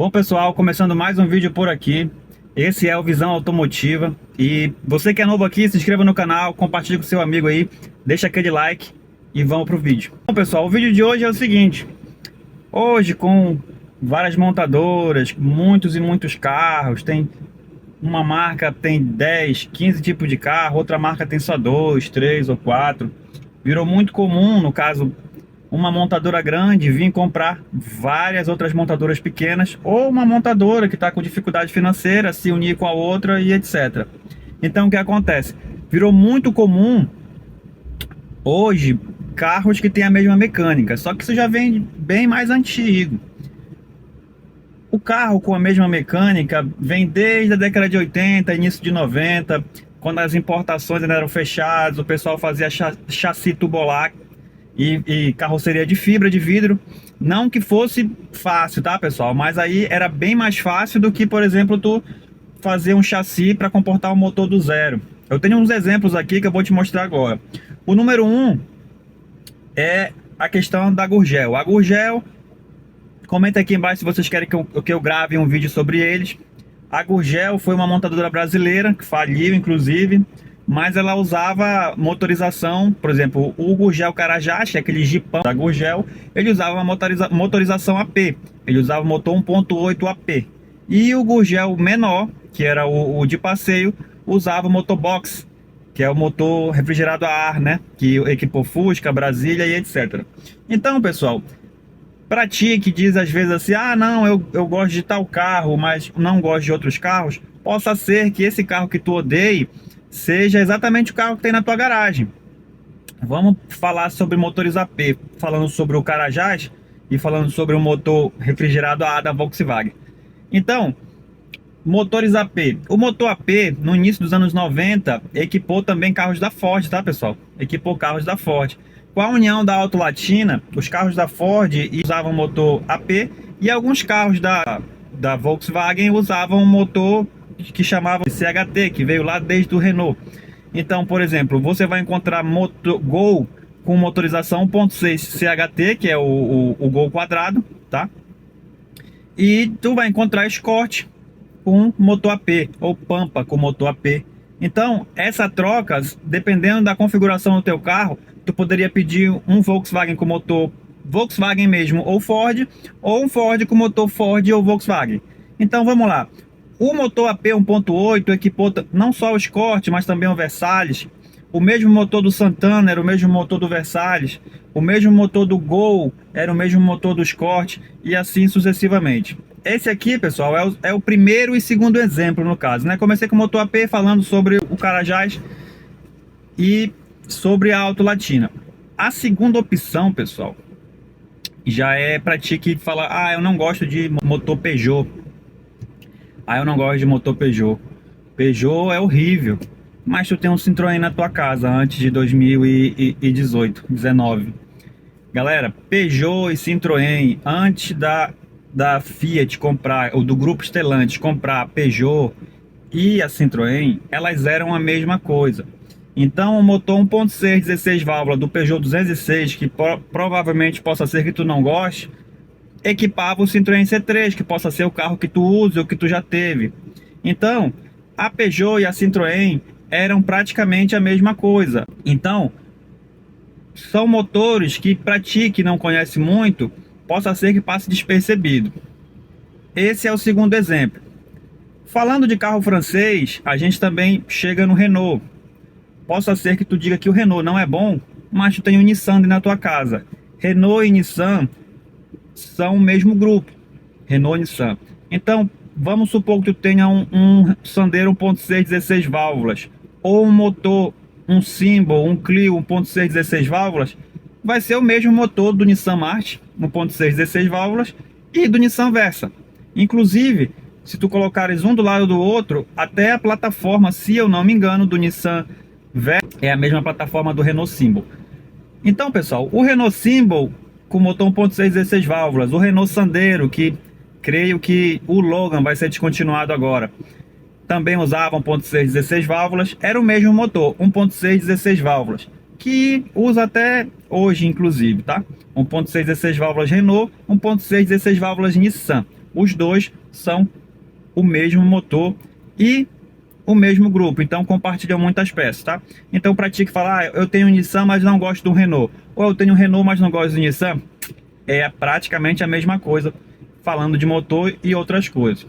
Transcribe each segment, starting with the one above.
Bom pessoal, começando mais um vídeo por aqui. Esse é o Visão Automotiva. E você que é novo aqui, se inscreva no canal, compartilhe com seu amigo aí, deixa aquele like e vamos pro vídeo. Bom pessoal, o vídeo de hoje é o seguinte. Hoje com várias montadoras, muitos e muitos carros, tem uma marca tem 10, 15 tipos de carro, outra marca tem só 2, 3 ou 4. Virou muito comum, no caso, uma montadora grande vir comprar várias outras montadoras pequenas, ou uma montadora que está com dificuldade financeira se unir com a outra e etc. Então o que acontece? Virou muito comum hoje carros que têm a mesma mecânica, só que isso já vem bem mais antigo. O carro com a mesma mecânica vem desde a década de 80, início de 90, quando as importações ainda eram fechadas, o pessoal fazia chassi tubular e carroceria de fibra de vidro. Não que fosse fácil, tá pessoal? Mas aí era bem mais fácil do que, por exemplo, tu fazer um chassi para comportar um motor do zero. Eu tenho uns exemplos aqui que eu vou te mostrar agora. O número 1 é a questão da Gurgel. A Gurgel, comenta aqui embaixo se vocês querem que eu grave um vídeo sobre eles. A Gurgel foi uma montadora brasileira que faliu, inclusive, mas ela usava motorização, por exemplo, o Gurgel Carajás, que é aquele jipão da Gurgel, ele usava uma motorização AP, ele usava motor 1.8 AP. E o Gurgel menor, que era o de passeio, usava o motor box, que é o motor refrigerado a ar, né? Que equipou Fusca, Brasília e etc. Então, pessoal, para ti que diz às vezes assim, ah não, eu gosto de tal carro, mas não gosto de outros carros, possa ser que esse carro que tu odeie seja exatamente o carro que tem na tua garagem. Vamos falar sobre motores AP, falando sobre o Carajás e falando sobre o motor refrigerado a ar da Volkswagen. Então, motores AP. O motor AP, no início dos anos 90, equipou também carros da Ford, tá pessoal? Equipou carros da Ford. Com a união da Auto Latina, os carros da Ford usavam motor AP e alguns carros da Volkswagen usavam um motor que chamava CHT, que veio lá desde o Renault. Então, por exemplo, você vai encontrar Gol com motorização 1.6 CHT, que é o Gol quadrado, tá? E tu vai encontrar Escort com motor AP, ou Pampa com motor AP. Então, essa troca, dependendo da configuração do teu carro, tu poderia pedir um Volkswagen com motor Volkswagen mesmo, ou um Ford com motor Ford ou Volkswagen. Então, vamos lá. O motor AP 1.8 equipou não só o Escort, mas também o Versalhes. O mesmo motor do Santana era o mesmo motor do Versalhes. O mesmo motor do Gol era o mesmo motor do Escort, e assim sucessivamente. Esse aqui, pessoal, é o primeiro e segundo exemplo no caso, né? Comecei com o motor AP falando sobre o Carajás e sobre a Auto Latina. A segunda opção, pessoal, já é para ti que fala, ah, eu não gosto de motor Peugeot. Ah, eu não gosto de motor Peugeot. Peugeot é horrível. Mas tu tem um Citroën na tua casa antes de 2018, 19. Galera, Peugeot e Citroën, antes da Fiat comprar, ou do grupo Stellantis comprar a Peugeot e a Citroën, elas eram a mesma coisa. Então o motor 1.6 16 válvulas do Peugeot 206, que provavelmente possa ser que tu não goste, equipava o Citroën C3, que possa ser o carro que tu use ou que tu já teve. Então a Peugeot e a Citroën eram praticamente a mesma coisa. Então são motores que, para ti que não conhece muito, possa ser que passe despercebido. Esse é o segundo exemplo. Falando de carro francês, a gente também chega no Renault. Possa ser que tu diga que o Renault não é bom, mas tu tem o Nissan na tua casa. Renault e Nissan são o mesmo grupo. Renault e Nissan. Então, vamos supor que tu tenha um Sandero 1.6 16 válvulas, ou um motor, um Symbol, um Clio 1.6 16 válvulas, vai ser o mesmo motor do Nissan March 1.6 16 válvulas e do Nissan Versa. Inclusive, se tu colocares um do lado do outro, até a plataforma, se eu não me engano, do Nissan Versa é a mesma plataforma do Renault Symbol. Então, pessoal, o Renault Symbol com motor 1.6 16 válvulas, o Renault Sandero, que creio que o Logan vai ser descontinuado agora, também usava 1.6 16 válvulas, era o mesmo motor, 1.6 16 válvulas, que usa até hoje, inclusive, tá? 1.6 16 válvulas Renault, 1.6 16 válvulas Nissan. os dois são o mesmo motor e o mesmo grupo, então compartilham muitas peças, tá? Então pratique falar, eu tenho um Nissan, mas não gosto do Renault, ou eu tenho um Renault, mas não gosto do Nissan. É praticamente a mesma coisa, falando de motor e outras coisas.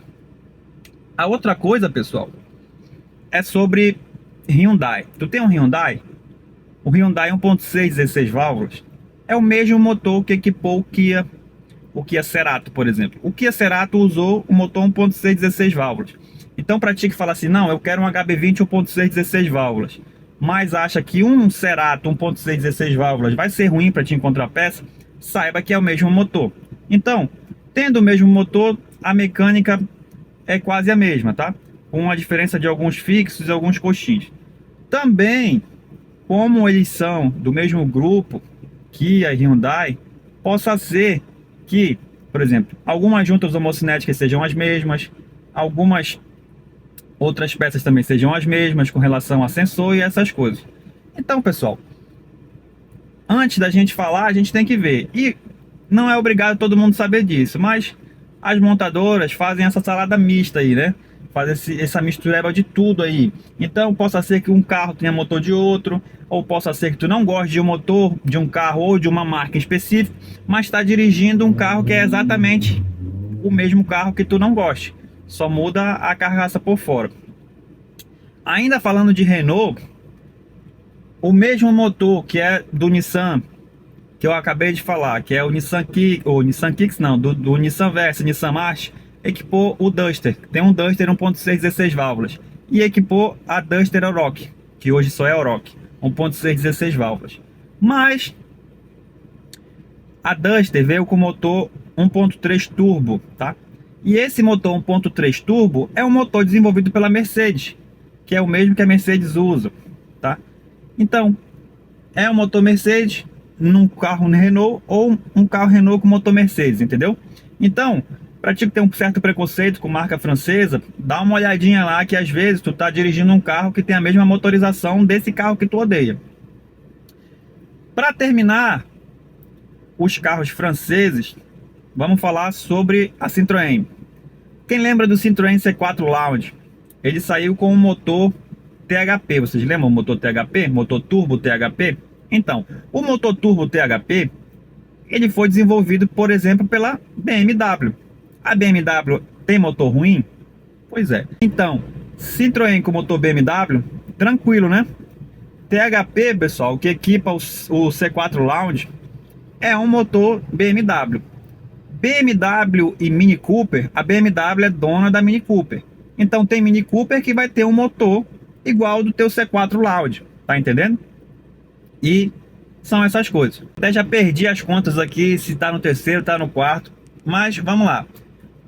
A outra coisa, pessoal, é sobre Hyundai. Tu tem um Hyundai? O Hyundai 1.6 16 válvulas é o mesmo motor que equipou o Kia Cerato, por exemplo. O Kia Cerato usou o motor 1.6 16 válvulas. Então pratique falar assim, não, eu quero um HB20 1.6 16 válvulas, mas acha que um Cerato 1.6 16 válvulas vai ser ruim para te encontrar peça, saiba que é o mesmo motor. Então, tendo o mesmo motor, a mecânica é quase a mesma, tá? Com a diferença de alguns fixos e alguns coxins. Também, como eles são do mesmo grupo Kia e Hyundai, possa ser que, por exemplo, algumas juntas homocinéticas sejam as mesmas, algumas outras peças também sejam as mesmas com relação a sensor e essas coisas. Então, pessoal, antes da gente falar, a gente tem que ver. E não é obrigado todo mundo saber disso, mas as montadoras fazem essa salada mista aí, né? Fazem essa mistureba de tudo aí. Então, possa ser que um carro tenha motor de outro, ou possa ser que tu não goste de um motor de um carro ou de uma marca específica, mas está dirigindo um carro que é exatamente o mesmo carro que tu não goste. Só muda a carcaça por fora. Ainda falando de Renault, o mesmo motor que é do Nissan, que eu acabei de falar, que é o Nissan Kicks, ou Nissan Kicks não, do Nissan Versa, Nissan March, equipou o Duster. Tem um Duster 1.6 16 válvulas. E equipou a Duster Oroch, que hoje só é Oroch, 1.6 16 válvulas. Mas a Duster veio com motor 1.3 turbo, tá? E esse motor 1.3 turbo é um motor desenvolvido pela Mercedes, que é o mesmo que a Mercedes usa, tá? Então, é um motor Mercedes num carro Renault ou um carro Renault com motor Mercedes, entendeu? Então, para ti que tem um certo preconceito com marca francesa, dá uma olhadinha lá que às vezes tu tá dirigindo um carro que tem a mesma motorização desse carro que tu odeia. Para terminar, os carros franceses, vamos falar sobre a Citroën. Quem lembra do Citroën C4 Lounge? Ele saiu com um motor THP. Vocês lembram o motor THP? Motor turbo THP? Então, o motor turbo THP, ele foi desenvolvido, por exemplo, pela BMW. A BMW tem motor ruim? Pois é. Então, Citroën com motor BMW, tranquilo, né? THP, pessoal, que equipa o C4 Lounge, é um motor BMW. BMW e Mini Cooper, a BMW é dona da Mini Cooper. Então tem Mini Cooper que vai ter um motor igual ao do teu C4 Lounge, tá entendendo? E são essas coisas. Até já perdi as contas aqui, se tá no terceiro, tá no quarto. Mas vamos lá.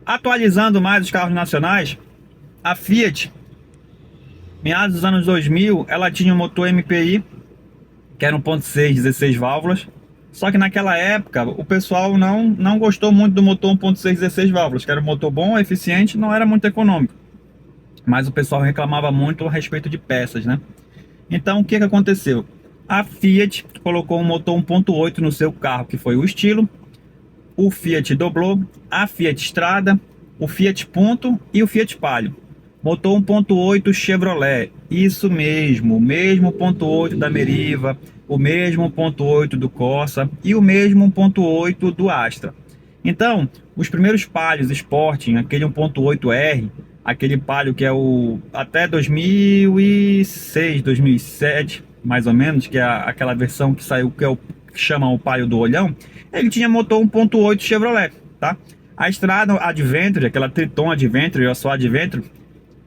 Atualizando mais os carros nacionais, a Fiat, meados dos anos 2000, ela tinha um motor MPI, que era 1.6 16 válvulas. Só que naquela época o pessoal não gostou muito do motor 1.6 16 válvulas, que era um motor bom, eficiente, não era muito econômico. Mas o pessoal reclamava muito a respeito de peças, né? Então o que aconteceu? A Fiat colocou um motor 1.8 no seu carro, que foi o Estilo, o Fiat Doblò, a Fiat Strada, o Fiat Punto e o Fiat Palio. Motor 1.8 Chevrolet, isso mesmo, o mesmo 1.8 da Meriva, o mesmo 1.8 do Corsa e o mesmo 1.8 do Astra. Então, os primeiros Palios Sporting, aquele 1.8R, aquele Palio que é o até 2006, 2007, mais ou menos, que é aquela versão que saiu, que é o que chamam o Palio do olhão, ele tinha motor 1.8 Chevrolet, tá? A Strada Adventure, aquela Triton Adventure, ou só Adventure,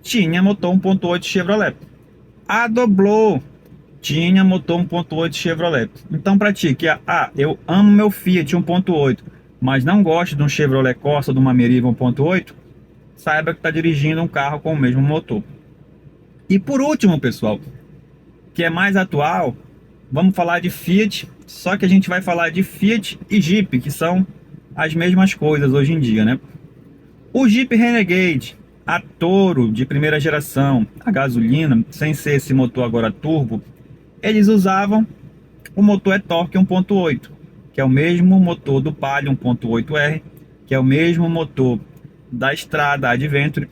tinha motor 1.8 Chevrolet. A Doblò tinha motor 1.8 Chevrolet. Então pra ti que eu amo meu Fiat 1.8, mas não gosto de um Chevrolet Corsa ou de uma Meriva 1.8, saiba que está dirigindo um carro com o mesmo motor. E por último, pessoal, que é mais atual, vamos falar de Fiat, só que a gente vai falar de Fiat e Jeep, que são as mesmas coisas hoje em dia, né? O Jeep Renegade, a Toro de primeira geração, a gasolina, sem ser esse motor agora turbo, eles usavam o motor e-torque 1.8, que é o mesmo motor do Palio 1.8R, que é o mesmo motor da Strada Adventure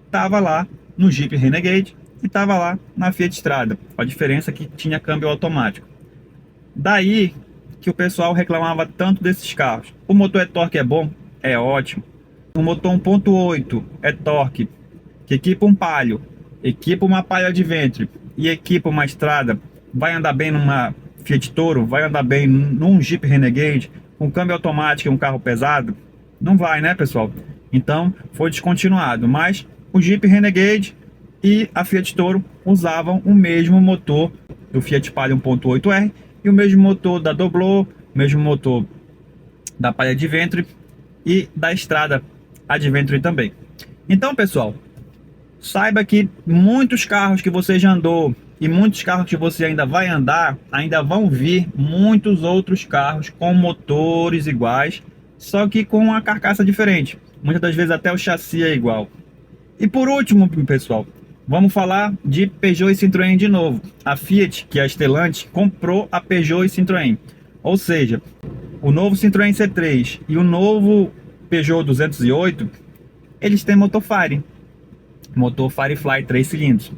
estava lá no Jeep Renegade e estava lá na Fiat Strada. A diferença é que tinha câmbio automático. Daí que o pessoal reclamava tanto desses carros. O motor e-torque é bom? É ótimo. O motor 1.8 e-torque, que equipa um Palio, equipa uma Palio Adventure e equipa uma Strada, vai andar bem numa Fiat Toro? Vai andar bem num Jeep Renegade? Com câmbio automático e um carro pesado? Não vai, né, pessoal? Então foi descontinuado, mas o Jeep Renegade e a Fiat Toro usavam o mesmo motor do Fiat Palio 1.8R e o mesmo motor da Doblò, o mesmo motor da Palio Adventure e da Strada Adventure também. Então, pessoal, saiba que muitos carros que você já andou e muitos carros que você ainda vai andar, ainda vão vir muitos outros carros com motores iguais, só que com uma carcaça diferente. Muitas das vezes até o chassi é igual. E por último, pessoal, vamos falar de Peugeot e Citroën de novo. A Fiat, que é a Stellantis, comprou a Peugeot e Citroën. Ou seja, o novo Citroën C3 e o novo Peugeot 208, eles têm motor Firefly 3 cilindros.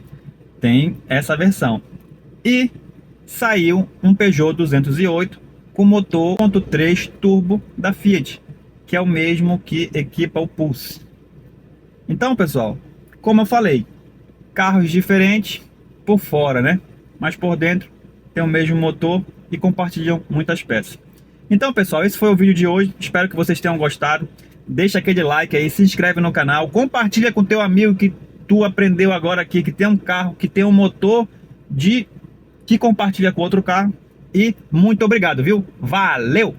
Tem essa versão. E saiu um Peugeot 208 com motor 1.3 turbo da Fiat, que é o mesmo que equipa o Pulse. Então, pessoal, como eu falei, carros diferentes por fora, né? Mas por dentro tem o mesmo motor e compartilham muitas peças. Então, pessoal, esse foi o vídeo de hoje. Espero que vocês tenham gostado. Deixa aquele like aí, se inscreve no canal, compartilha com teu amigo que tu aprendeu agora aqui, que tem um carro, que tem um motor que compartilha com outro carro. E muito obrigado, viu? Valeu!